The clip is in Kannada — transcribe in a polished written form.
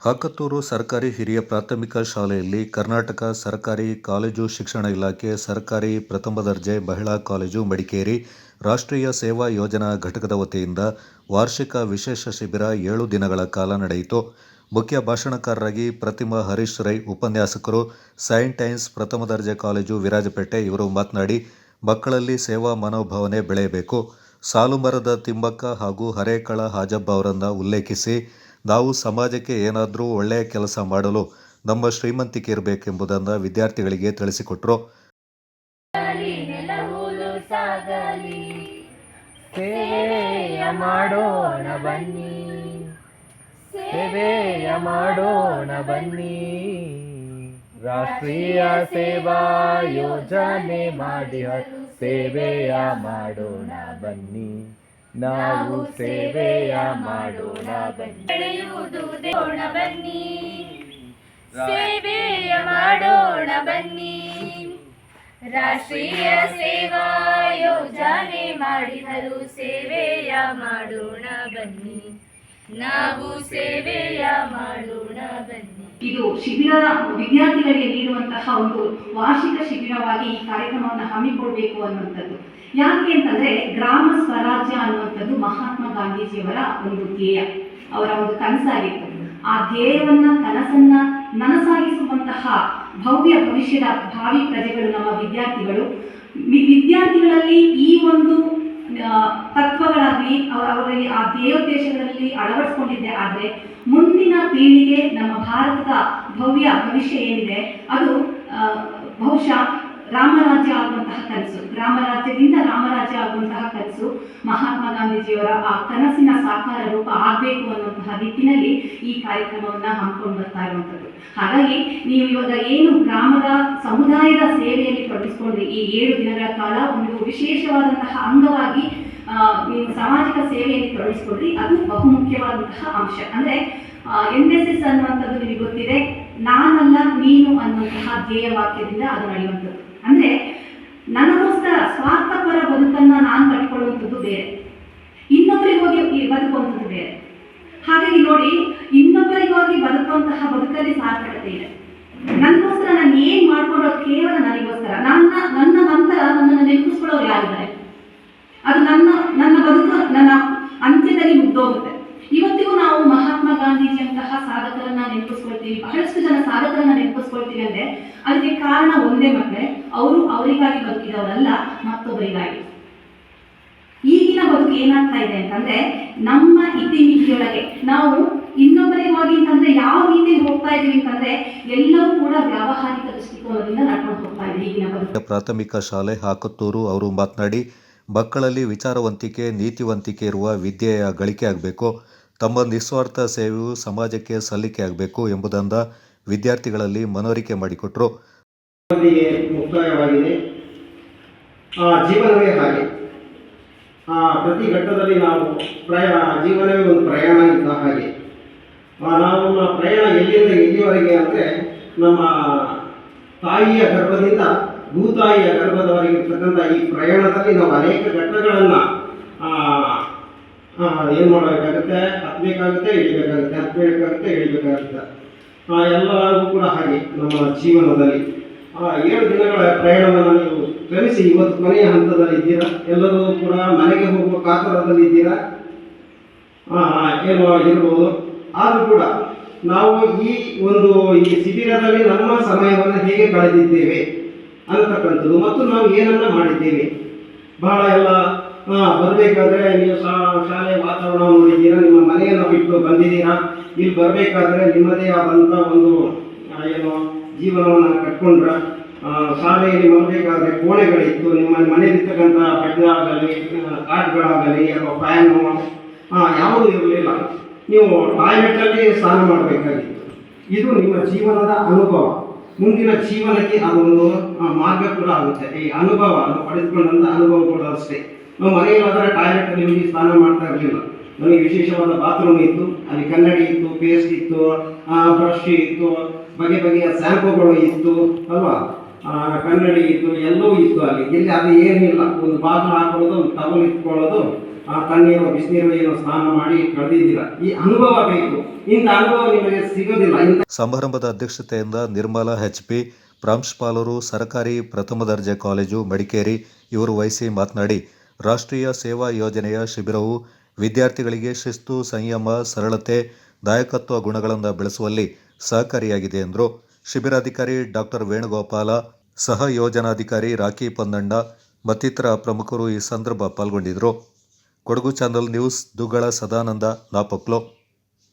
ಹಾಕತ್ತೂರು ಸರ್ಕಾರಿ ಹಿರಿಯ ಪ್ರಾಥಮಿಕ ಶಾಲೆಯಲ್ಲಿ ಕರ್ನಾಟಕ ಸರ್ಕಾರಿ ಕಾಲೇಜು ಶಿಕ್ಷಣ ಇಲಾಖೆ ಸರ್ಕಾರಿ ಪ್ರಥಮ ದರ್ಜೆ ಮಹಿಳಾ ಕಾಲೇಜು ಮಡಿಕೇರಿ ರಾಷ್ಟ್ರೀಯ ಸೇವಾ ಯೋಜನಾ ಘಟಕದ ವತಿಯಿಂದ ವಾರ್ಷಿಕ ವಿಶೇಷ ಶಿಬಿರ 7 ದಿನಗಳ ಕಾಲ ನಡೆಯಿತು. ಮುಖ್ಯ ಭಾಷಣಕಾರರಾಗಿ ಪ್ರತಿಮಾ ಹರೀಶ್ ರೈ, ಉಪನ್ಯಾಸಕರು ಸೈಂಟ್ ಐನ್ಸ್ ಪ್ರಥಮ ದರ್ಜೆ ಕಾಲೇಜು ವಿರಾಜಪೇಟೆ ಇವರು ಮಾತನಾಡಿ, ಮಕ್ಕಳಲ್ಲಿ ಸೇವಾ ಮನೋಭಾವನೆ ಬೆಳೆಯಬೇಕು. ಸಾಲುಮರದ ತಿಮ್ಮಕ್ಕ ಹಾಗೂ ಹರೇಕಳ ಹಾಜಬ್ಬ ಅವರನ್ನು ಉಲ್ಲೇಖಿಸಿ, ನಾವು ಸಮಾಜಕ್ಕೆ ಏನಾದರೂ ಒಳ್ಳೆಯ ಕೆಲಸ ಮಾಡಲು ನಮ್ಮ ಶ್ರೀಮಂತಿಕೆ ಇರಬೇಕೆಂಬುದನ್ನು ವಿದ್ಯಾರ್ಥಿಗಳಿಗೆ ತಿಳಿಸಿಕೊಟ್ರು. ಸೇವೆಯ ಮಾಡೋಣ ಬನ್ನಿ, ಸೇವೆಯ ಮಾಡೋಣ ಬನ್ನಿ, ರಾಷ್ಟ್ರೀಯ ಸೇವಾ ಯೋಜನೆ ಮಾಡಿ ಸೇವೆಯ ಮಾಡೋಣ ಬನ್ನಿ, ನಾವು ಸೇವೆಯ ಮಾಡೋಣ ಬನ್ನಿ, ಬನ್ನಿ, ಸೇವೆಯ ಮಾಡೋಣ ಬನ್ನಿ, ರಾಷ್ಟ್ರೀಯ ಸೇವಾ ಯೋಜನೆ ಮಾಡಿದರು ಸೇವೆಯ ಮಾಡೋಣ ಬನ್ನಿ, ನಾವು ಸೇವೆಯ ಮಾಡೋಣ ಬನ್ನಿ. ಇದು ಶಿಬಿರ ವಿದ್ಯಾರ್ಥಿಗಳಿಗೆ ನೀಡುವಂತಹ ಒಂದು ವಾರ್ಷಿಕ ಶಿಬಿರವಾಗಿ ಈ ಕಾರ್ಯಕ್ರಮವನ್ನು ಹಮ್ಮಿಕೊಳ್ಬೇಕು ಅನ್ನುವಂಥದ್ದು. ಯಾಕೆ ಅಂತಂದ್ರೆ ಗ್ರಾಮ ಸ್ವರಾಜ್ಯ ಅನ್ನುವಂಥದ್ದು ಮಹಾತ್ಮ ಗಾಂಧೀಜಿಯವರ ಒಂದು ಧ್ಯೇಯ, ಅವರ ಒಂದು ಕನಸಾಗಿತ್ತು. ಆ ಧ್ಯೇಯವನ್ನ ಕನಸನ್ನ ನನಸಾಗಿಸುವಂತಹ ಭವ್ಯ ಭವಿಷ್ಯದ ಭಾವಿ ಪ್ರಜೆಗಳು ನಮ್ಮ ವಿದ್ಯಾರ್ಥಿಗಳು. ವಿದ್ಯಾರ್ಥಿಗಳಲ್ಲಿ ಈ ಒಂದು ತತ್ವಗಳಾಗಲಿ ಅವರಲ್ಲಿ ಆ ಧ್ಯೇಯೋದ್ದೇಶಗಳಲ್ಲಿ ಅಳವಡಿಸಿಕೊಂಡಿದ್ದೆ ಆದರೆ ಮುಂದಿನ ಪೀಳಿಗೆ ನಮ್ಮ ಭಾರತದ ಭವ್ಯ ಭವಿಷ್ಯ ಏನಿದೆ ಅದು ಬಹುಶಃ ರಾಮರಾಜ್ಯ ಆಗುವಂತಹ ಕನಸು, ರಾಮರಾಜ್ಯದಿಂದ ರಾಮರಾಜ್ಯ ಆಗುವಂತಹ ಕನಸು ಮಹಾತ್ಮ ಗಾಂಧೀಜಿಯವರ ಆ ಕನಸಿನ ಸಾಕಾರ ರೂಪ ಆಗಬೇಕು ಅನ್ನುವಂತಹ ನಿಟ್ಟಿನಲ್ಲಿ ಈ ಕಾರ್ಯಕ್ರಮವನ್ನು ಹಮ್ಮಿಕೊಂಡು ಬರ್ತಾ ಇರುವಂಥದ್ದು. ಹಾಗಾಗಿ ನೀವು ಇವಾಗ ಏನು ಗ್ರಾಮದ ಸಮುದಾಯದ ಸೇವೆಯಲ್ಲಿ ತೊಡಗಿಸ್ಕೊಂಡ್ರಿ, ಈ 7 ದಿನಗಳ ಕಾಲ ಒಂದು ವಿಶೇಷವಾದಂತಹ ಅಂಗವಾಗಿ ನೀವು ಸಾಮಾಜಿಕ ಸೇವೆಯಲ್ಲಿ ತೊಡಗಿಸ್ಕೊಂಡ್ರಿ, ಅದು ಬಹುಮುಖ್ಯವಾದಂತಹ ಅಂಶ. ಅಂದರೆ NSS ಅನ್ನುವಂಥದ್ದು ನಿಮಗೆ ಗೊತ್ತಿದೆ, ನಾನಲ್ಲ ನೀನು ಅನ್ನುವಂತಹ ಧ್ಯೇಯ ವಾಕ್ಯದಿಂದ ಅದು ನಡೆಯುವಂಥದ್ದು. ಅಂದರೆ ನನಗೋಸ್ಕರ ಸ್ವಾರ್ಥಪರ ಬದುಕನ್ನು ನಾನು ಕಟ್ಕೊಳ್ಳುವಂಥದ್ದು ಬೇರೆ, ಇನ್ನೊಬ್ಬರಿಗೋಗಿ ಬದುಕುವಂಥದ್ದು ಬೇರೆ. ಹಾಗಾಗಿ ನೋಡಿ, ಇನ್ನೊಬ್ಬರಿಗಾಗಿ ಬದುಕುವಂತಹ ಬದುಕಲ್ಲಿ ಸಾರ್ಥಕತೆ ಇದೆ. ನನಗೋಸ್ಕರ ನಾನು ಏನು ಮಾಡ್ಕೊಳ್ಳೋದು ಕೇವಲ ನನಗೋಸ್ಕರ, ನನ್ನ ನಂತರ ನನ್ನನ್ನು ನೆನಪಿಸ್ಕೊಳ್ಳೋರು ಯಾರಿದ್ದಾರೆ, ಅದು ನನ್ನ ಬದುಕು ನನ್ನ ಅಂತ್ಯದಲ್ಲಿ ಮುಗ್ದೋಗುತ್ತೆ. ಇವತ್ತಿಗೂ ನಾವು ಮಹಾತ್ಮ ಗಾಂಧೀಜಿಯಂತಹ ಸಾಧಕರನ್ನ ನೆನಪಿಸ್ಕೊಳ್ತೀವಿ, ಬಹಳಷ್ಟು ಜನ ಸಾಧಕರನ್ನ ನೆನಪಿಸ್ಕೊಳ್ತೀವಿ. ಅಂದ್ರೆ ಅದಕ್ಕೆ ಕಾರಣ ಒಂದೇ, ಮಕ್ಕಳೇ, ಅವರು ಅವರಿಗಾಗಿ ಬದುಕಿದವರಲ್ಲ, ಮತ್ತೊಬ್ಬರಿಗಾಗಿ. ಈಗಿನ ಬದುಕು ಏನಾಗ್ತಾ ಇದೆ ಅಂತಂದ್ರೆ, ನಮ್ಮ ಇತಿಮಿತಿಯೊಳಗೆ ನಾವು ಇನ್ನೊಬ್ಬರಿಗಾಗಿ ಅಂತಂದ್ರೆ ಯಾವ ರೀತಿಯಲ್ಲಿ ಹೋಗ್ತಾ ಇದೀವಿ ಅಂತಂದ್ರೆ ಎಲ್ಲವೂ ಕೂಡ ವ್ಯಾವಹಾರಿಕ ದೃಷ್ಟಿಕೋನದಿಂದ ನಡ್ಕೊಂಡು ಹೋಗ್ತಾ ಇದೆ ಈಗಿನ ಬದುಕು. ಪ್ರಾಥಮಿಕ ಶಾಲೆ ಹಾಕತ್ತೂರು ಅವರು ಮಾತನಾಡಿ, ಮಕ್ಕಳಲ್ಲಿ ವಿಚಾರವಂತಿಕೆ, ನೀತಿವಂತಿಕೆ ಇರುವ ವಿದ್ಯೆಯ ಗಳಿಕೆ ಆಗಬೇಕು. ತಮ್ಮ ನಿಸ್ವಾರ್ಥ ಸೇವೆಯು ಸಮಾಜಕ್ಕೆ ಸಲ್ಲಿಕೆ ಆಗಬೇಕು ಎಂಬುದನ್ನು ವಿದ್ಯಾರ್ಥಿಗಳಲ್ಲಿ ಮನವರಿಕೆ ಮಾಡಿಕೊಟ್ರು. ಮುಕ್ತಾಯವಾಗಿದೆ. ಜೀವನವೇ ಹಾಗೆ, ಪ್ರತಿ ಘಟ್ಟದಲ್ಲಿ ನಾವು ಜೀವನವೇ ಒಂದು ಪ್ರಯಾಣ ಇದ್ದ ಹಾಗೆ. ನಾವು ಪ್ರಯಾಣ ಎಲ್ಲಿಂದ ಎಲ್ಲಿವರೆಗೆ ಅಂದರೆ, ನಮ್ಮ ತಾಯಿಯ ಗರ್ಭದಿಂದ ಭೂತಾಯಿಯ ಗರ್ಭದವರೆಗೆ ಇರ್ತಕ್ಕಂಥ ಈ ಪ್ರಯಾಣದಲ್ಲಿ ನಾವು ಅನೇಕ ಘಟ್ಟಗಳನ್ನು ಏನು ಮಾಡಬೇಕಾಗುತ್ತೆ, ಹತ್ತಬೇಕಾಗುತ್ತೆ, ಇಳಿಬೇಕಾಗುತ್ತೆ, ಹತ್ತಬೇಕಾಗುತ್ತೆ, ಇಳಿಬೇಕಾಗುತ್ತೆ. ಎಲ್ಲರಿಗೂ ಕೂಡ ಹಾಗೆ ನಮ್ಮ ಜೀವನದಲ್ಲಿ 7 ದಿನಗಳ ಪ್ರಯಾಣವನ್ನು ನೀವು ಕ್ರಮಿಸಿ ಇವತ್ತು ಕೊನೆಯ ಹಂತದಲ್ಲಿ ಇದ್ದೀರಾ. ಎಲ್ಲರೂ ಕೂಡ ಮನೆಗೆ ಹೋಗುವ ಕಾತರದಲ್ಲಿದ್ದೀರಾ, ಏನು ಇರ್ಬೋದು. ಆದರೂ ಕೂಡ ನಾವು ಈ ಶಿಬಿರದಲ್ಲಿ ನಮ್ಮ ಸಮಯವನ್ನು ಹೇಗೆ ಕಳೆದಿದ್ದೇವೆ ಅನ್ನತಕ್ಕಂಥದ್ದು ಮತ್ತು ನಾವು ಏನನ್ನ ಮಾಡಿದ್ದೇವೆ. ಬಹಳ ಎಲ್ಲ ಬರಬೇಕಾದ್ರೆ ನೀವು ಶಾಲೆ ವಾತಾವರಣ ನೋಡಿದ್ದೀರಾ, ನಿಮ್ಮ ಮನೆಯನ್ನು ಬಿಟ್ಟು ಬಂದಿದ್ದೀರಾ. ಇಲ್ಲಿ ಬರಬೇಕಾದ್ರೆ ನಿಮ್ಮದೇ ಆದಂಥ ಒಂದು ಏನು ಜೀವನವನ್ನು ಕಟ್ಕೊಂಡ್ರ. ಶಾಲೆಯಲ್ಲಿ ಬರಬೇಕಾದ್ರೆ ಕೋಣೆಗಳಿತ್ತು, ನಿಮ್ಮ ಮನೆಯಲ್ಲಿರ್ತಕ್ಕಂಥ ಬೆಡ್ಗಳಾಗಲಿ, ಕಾಟ್ಗಳಾಗಲಿ ಅಥವಾ ಫ್ಯಾನು ಯಾವುದೂ ಇರಲಿಲ್ಲ. ನೀವು ಟಾಯ್ಲೆಟಲ್ಲಿ ಸ್ನಾನ ಮಾಡಬೇಕಾಗಿತ್ತು. ಇದು ನಿಮ್ಮ ಜೀವನದ ಅನುಭವ, ಮುಂದಿನ ಜೀವನಕ್ಕೆ ಅದೊಂದು ಮಾರ್ಗ ಕೂಡ ಆಗುತ್ತೆ. ಈ ಅನುಭವ ಪಡೆದುಕೊಂಡಂಥ ಅನುಭವ ಕೂಡ ಅಷ್ಟೇ. ನಾವು ಮನೆಯಲ್ಲಾದರೆ ಟಾಯ್ಲೆಟಲ್ಲಿ ಹೋಗಿ ಸ್ನಾನ ಮಾಡ್ತಾ ಇರಲಿಲ್ಲ. ನಮಗೆ ವಿಶೇಷವಾದ ಬಾತ್ರೂಮ್ ಇತ್ತು, ಅಲ್ಲಿ ಕನ್ನಡಿ ಇತ್ತು, ಪೇಸ್ಟ್ ಇತ್ತು, ಬ್ರಷ್ ಇತ್ತು, ಬಗೆ ಬಗೆಯ ಸ್ಯಾಂಪುಗಳು ಇತ್ತು ಅಲ್ವಾ, ಕನ್ನಡಿ ಇತ್ತು, ಎಲ್ಲವೂ ಇತ್ತು ಅಲ್ಲಿ. ಇಲ್ಲಿ ಅದು ಏನಿಲ್ಲ, ಒಂದು ಬಾಗಿಲು ಹಾಕೊಳ್ಳೋದು, ಒಂದು ಟವಲ್ ಇಟ್ಕೊಳ್ಳೋದು, ಆ ತಣ್ಣೀರು ಬಿಸಿನೀರು ಏನೋ ಸ್ನಾನ ಮಾಡಿ ಕಳೆದಿದ್ದೀರಾ. ಈ ಅನುಭವ ಬೇಕು. ಇಂಥ ಅನುಭವ ನಿಮಗೆ ಸಿಗೋದಿಲ್ಲ. ಸಮಾರಂಭದ ಅಧ್ಯಕ್ಷತೆಯಿಂದ ನಿರ್ಮಲಾ ಎಚ್.ಪಿ, ಪ್ರಾಂಶುಪಾಲರು, ಸರ್ಕಾರಿ ಪ್ರಥಮ ದರ್ಜೆ ಕಾಲೇಜು ಮಡಿಕೇರಿ ಇವರು ವಹಿಸಿ ಮಾತನಾಡಿ, ರಾಷ್ಟ್ರೀಯ ಸೇವಾ ಯೋಜನೆಯ ಶಿಬಿರವು ವಿದ್ಯಾರ್ಥಿಗಳಿಗೆ ಶಿಸ್ತು, ಸಂಯಮ, ಸರಳತೆ, ದಾಯಕತ್ವ ಗುಣಗಳನ್ನು ಬೆಳೆಸುವಲ್ಲಿ ಸಹಕಾರಿಯಾಗಿದೆ ಎಂದರು. ಶಿಬಿರಾಧಿಕಾರಿ ಡಾಕ್ಟರ್ ವೇಣುಗೋಪಾಲ, ಸಹ ಯೋಜನಾಧಿಕಾರಿ ರಾಖಿ ಪೊನ್ನಣ್ಣ ಮತ್ತಿತರ ಪ್ರಮುಖರು ಈ ಸಂದರ್ಭ ಪಾಲ್ಗೊಂಡಿದ್ದರು. Kodagu channel news, Duggala Sadananda, Napoklu.